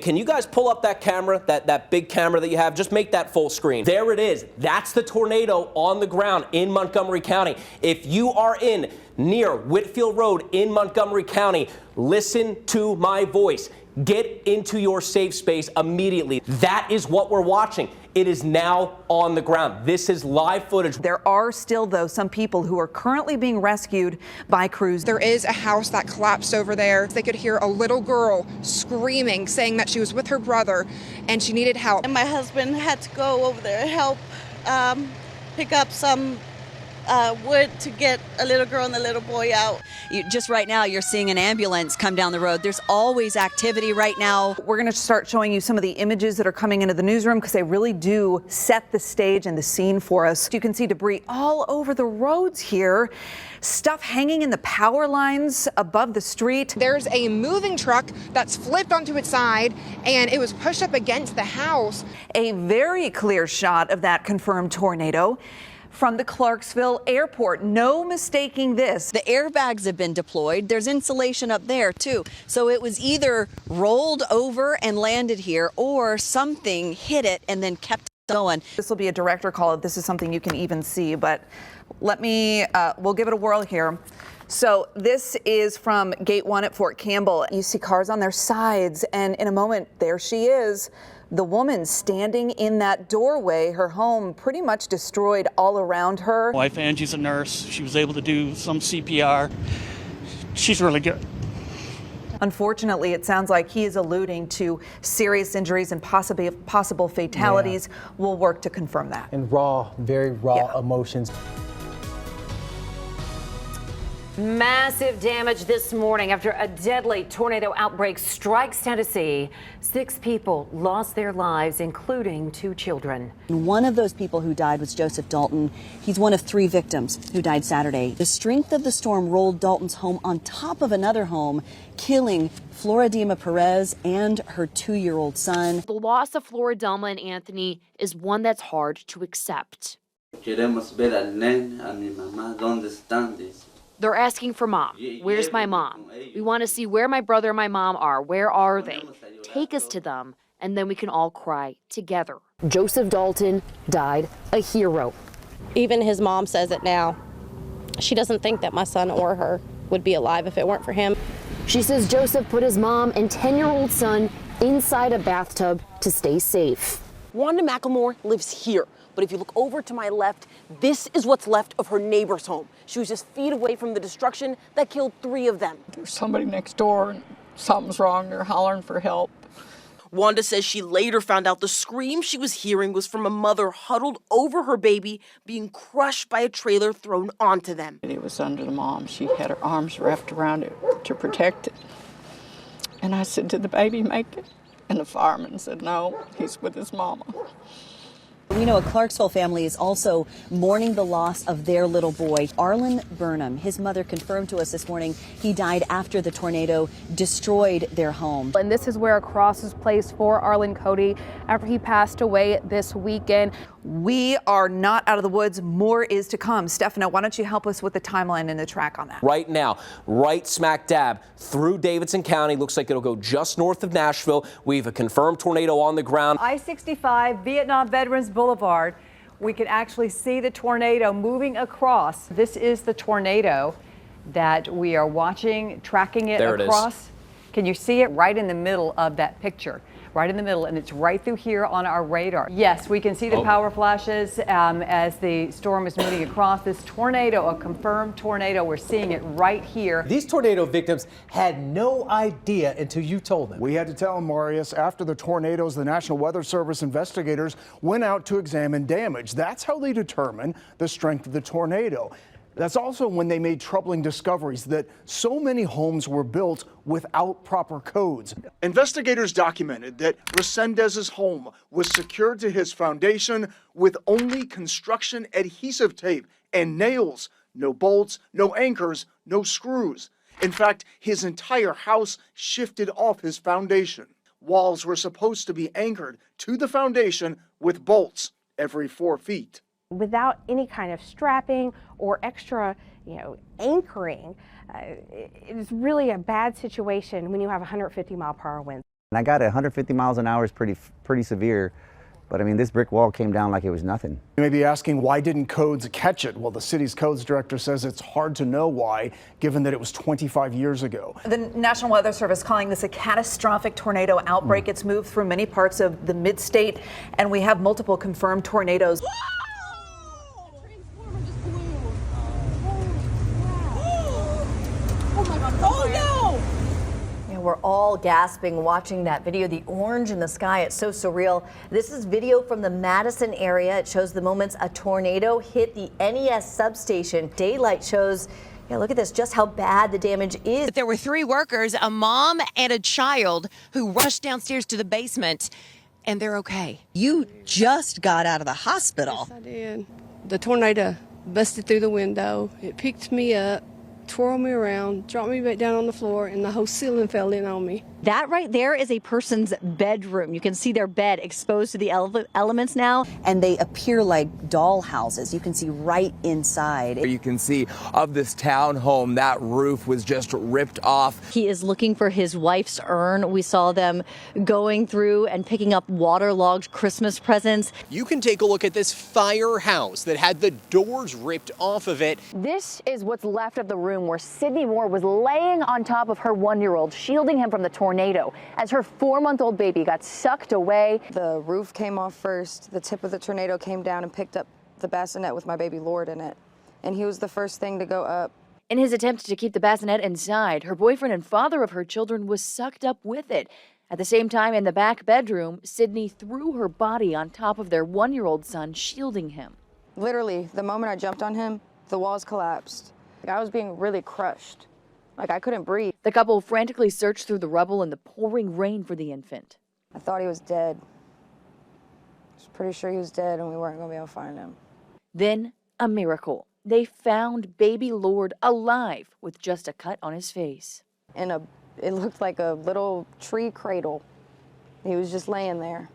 can you guys pull up that camera, that big camera that you have? Just make that full screen. There it is. That's the tornado on the ground in Montgomery County. If you are near Whitfield Road in Montgomery County, listen to my voice. Get into your safe space immediately. That is what we're watching. It is now on the ground. This is live footage. There are still, though, some people who are currently being rescued by crews. There is a house that collapsed over there. They could hear a little girl screaming, saying that she was with her brother and she needed help. And my husband had to go over there and help pick up some wood to get a little girl and a little boy out. Just right now, you're seeing an ambulance come down the road. There's always activity right now. We're going to start showing you some of the images that are coming into the newsroom because they really do set the stage and the scene for us. You can see debris all over the roads here, stuff hanging in the power lines above the street. There's a moving truck that's flipped onto its side and it was pushed up against the house. A very clear shot of that confirmed tornado from the Clarksville airport. No mistaking this. The airbags have been deployed. There's insulation up there, too. So it was either rolled over and landed here or something hit it and then kept going. This will be a director call if this is something you can even see, but we'll give it a whirl here. So this is from Gate 1 at Fort Campbell. You see cars on their sides, and in a moment, there she is. The woman standing in that doorway, her home pretty much destroyed all around her. My wife Angie's a nurse. She was able to do some CPR. She's really good. Unfortunately, it sounds like he is alluding to serious injuries and possible fatalities. Yeah. We'll work to confirm that. And very raw emotions. Massive damage this morning after a deadly tornado outbreak strikes Tennessee. 6 people lost their lives, including 2 children. One of those people who died was Joseph Dalton. He's one of 3 victims who died Saturday. The strength of the storm rolled Dalton's home on top of another home, killing Floridima Perez and her 2-year-old son. The loss of Floridima and Anthony is one that's hard to accept. Queremos ver al nen, a mi mamá, ¿dónde están? They're asking for mom. Where's my mom? We want to see where my brother and my mom are. Where are they? Take us to them, and then we can all cry together. Joseph Dalton died a hero. Even his mom says it now. She doesn't think that my son or her would be alive if it weren't for him. She says Joseph put his mom and 10-year-old son inside a bathtub to stay safe. Wanda McLemore lives here. But if you look over to my left, this is what's left of her neighbor's home. She was just feet away from the destruction that killed 3 of them. There's somebody next door and something's wrong. They're hollering for help. Wanda says she later found out the scream she was hearing was from a mother huddled over her baby being crushed by a trailer thrown onto them. It was under the mom. She had her arms wrapped around it to protect it. And I said, did the baby make it? And the fireman said, no, he's with his mama. We know a Clarksville family is also mourning the loss of their little boy, Arlen Burnham. His mother confirmed to us this morning he died after the tornado destroyed their home. And this is where a cross was placed for Arlen Cody after he passed away this weekend. We are not out of the woods. More is to come. Stefano, why don't you help us with the timeline and the track on that? Right now, right smack dab through Davidson County. Looks like it'll go just north of Nashville. We have a confirmed tornado on the ground. I-65 Vietnam Veterans Boulevard. We can actually see the tornado moving across. This is the tornado that we are watching, tracking it across. Can you see it right in the middle of that picture? Right in the middle, and it's right through here on our radar. Yes, we can see the power flashes as the storm is moving across. This tornado, a confirmed tornado, we're seeing it right here. These tornado victims had no idea until you told them. We had to tell them, Marius, after the tornadoes, the National Weather Service investigators went out to examine damage. That's how they determine the strength of the tornado. That's also when they made troubling discoveries that so many homes were built without proper codes. Investigators documented that Resendez's home was secured to his foundation with only construction adhesive tape and nails, no bolts, no anchors, no screws. In fact, his entire house shifted off his foundation. Walls were supposed to be anchored to the foundation with bolts every 4 feet. Without any kind of strapping or extra, anchoring, it's really a bad situation when you have 150-mile-per-hour winds. And I got it 150 miles an hour is pretty severe. But I mean, this brick wall came down like it was nothing. You may be asking, why didn't codes catch it? Well, the city's codes director says it's hard to know why, given that it was 25 years ago. The National Weather Service calling this a catastrophic tornado outbreak. It's moved through many parts of the mid-state, and we have multiple confirmed tornadoes. We're all gasping watching that video. The orange in the sky, it's so surreal. This is video from the Madison area. It shows the moments a tornado hit the NES substation. Daylight shows, yeah, look at this, just how bad the damage is. There were 3 workers, a mom and a child, who rushed downstairs to the basement, and they're okay. You just got out of the hospital. Yes, I did. The tornado busted through the window. It picked me up, twirled me around, dropped me back down on the floor, and the whole ceiling fell in on me. That right there is a person's bedroom. You can see their bed exposed to the elements now, and they appear like doll houses. You can see right inside. You can see of this townhome, that roof was just ripped off. He is looking for his wife's urn. We saw them going through and picking up waterlogged Christmas presents. You can take a look at this firehouse that had the doors ripped off of it. This is what's left of the room where Sydney Moore was laying on top of her 1-year-old, shielding him from the tornado as her 4-month-old baby got sucked away. The roof came off first. The tip of the tornado came down and picked up the bassinet with my baby Lord in it. And he was the first thing to go up. In his attempt to keep the bassinet inside, her boyfriend and father of her children was sucked up with it. At the same time, in the back bedroom, Sydney threw her body on top of their 1-year-old son, shielding him. Literally, the moment I jumped on him, the walls collapsed. I was being really crushed. Like, I couldn't breathe. The couple frantically searched through the rubble in the pouring rain for the infant. I thought he was dead. I was pretty sure he was dead and we weren't going to be able to find him. Then, a miracle. They found baby Lord alive with just a cut on his face. It looked like a little tree cradle. He was just laying there.